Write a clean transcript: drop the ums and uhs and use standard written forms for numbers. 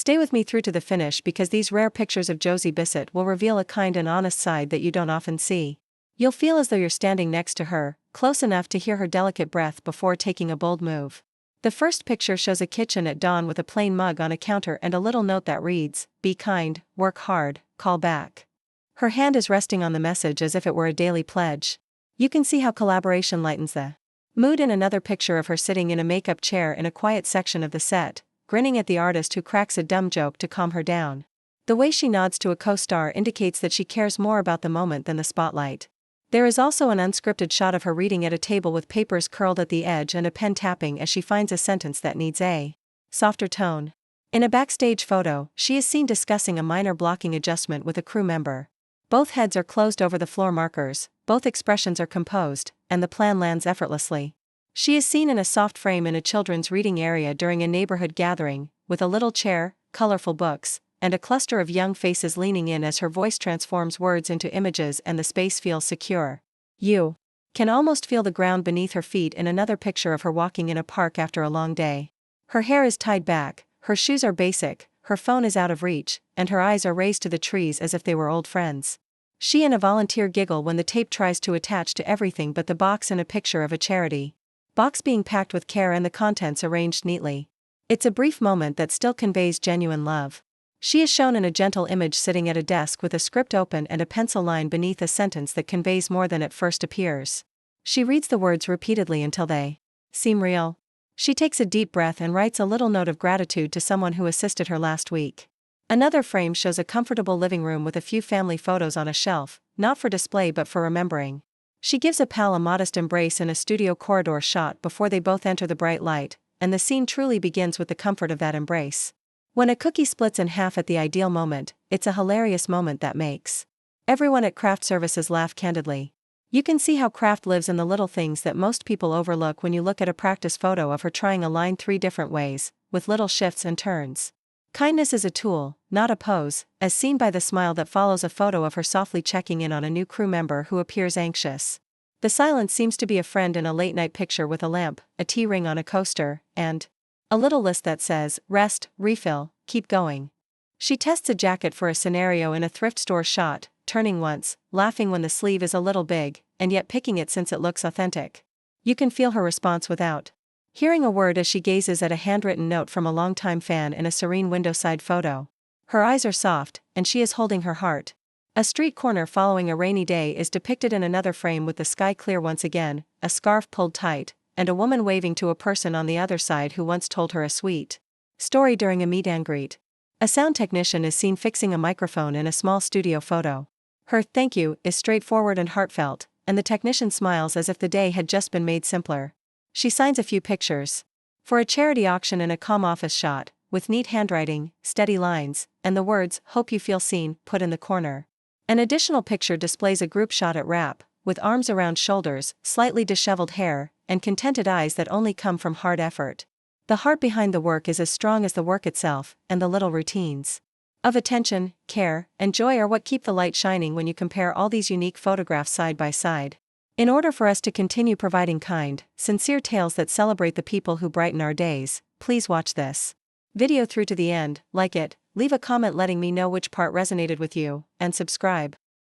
Stay with me through to the finish because these rare pictures of Josie Bissett will reveal a kind and honest side that you don't often see. You'll feel as though you're standing next to her, close enough to hear her delicate breath before taking a bold move. The first picture shows a kitchen at dawn with a plain mug on a counter and a little note that reads, "Be kind, work hard, call back." Her hand is resting on the message as if it were a daily pledge. You can see how collaboration lightens the mood in another picture of her sitting in a makeup chair in a quiet section of the set, grinning at the artist who cracks a dumb joke to calm her down. The way she nods to a co-star indicates that she cares more about the moment than the spotlight. There is also an unscripted shot of her reading at a table with papers curled at the edge and a pen tapping as she finds a sentence that needs a softer tone. In a backstage photo, she is seen discussing a minor blocking adjustment with a crew member. Both heads are closed over the floor markers, both expressions are composed, and the plan lands effortlessly. She is seen in a soft frame in a children's reading area during a neighborhood gathering, with a little chair, colorful books, and a cluster of young faces leaning in as her voice transforms words into images and the space feels secure. You can almost feel the ground beneath her feet in another picture of her walking in a park after a long day. Her hair is tied back, her shoes are basic, her phone is out of reach, and her eyes are raised to the trees as if they were old friends. She and a volunteer giggle when the tape tries to attach to everything but the box in a picture of a charity box being packed with care and the contents arranged neatly. It's a brief moment that still conveys genuine love. She is shown in a gentle image sitting at a desk with a script open and a pencil line beneath a sentence that conveys more than it first appears. She reads the words repeatedly until they seem real. She takes a deep breath and writes a little note of gratitude to someone who assisted her last week. Another frame shows a comfortable living room with a few family photos on a shelf, not for display but for remembering. She gives a pal a modest embrace in a studio corridor shot before they both enter the bright light, and the scene truly begins with the comfort of that embrace. When a cookie splits in half at the ideal moment, it's a hilarious moment that makes everyone at craft services laugh candidly. You can see how craft lives in the little things that most people overlook when you look at a practice photo of her trying a line 3 different ways, with little shifts and turns. Kindness is a tool, not a pose, as seen by the smile that follows a photo of her softly checking in on a new crew member who appears anxious. The silence seems to be a friend in a late-night picture with a lamp, a tea ring on a coaster, and a little list that says, "Rest, refill, keep going." She tests a jacket for a scenario in a thrift store shot, turning once, laughing when the sleeve is a little big, and yet picking it since it looks authentic. You can feel her response without hearing a word as she gazes at a handwritten note from a longtime fan in a serene windowside photo. Her eyes are soft, and she is holding her heart. A street corner following a rainy day is depicted in another frame with the sky clear once again, a scarf pulled tight, and a woman waving to a person on the other side who once told her a sweet story during a meet and greet. A sound technician is seen fixing a microphone in a small studio photo. Her "thank you" is straightforward and heartfelt, and the technician smiles as if the day had just been made simpler. She signs a few pictures for a charity auction in a calm office shot, with neat handwriting, steady lines, and the words "Hope you feel seen" put in the corner. An additional picture displays a group shot at wrap, with arms around shoulders, slightly disheveled hair, and contented eyes that only come from hard effort. The heart behind the work is as strong as the work itself, and the little routines of attention, care, and joy are what keep the light shining when you compare all these unique photographs side by side. In order for us to continue providing kind, sincere tales that celebrate the people who brighten our days, please watch this video through to the end, like it, leave a comment letting me know which part resonated with you, and subscribe.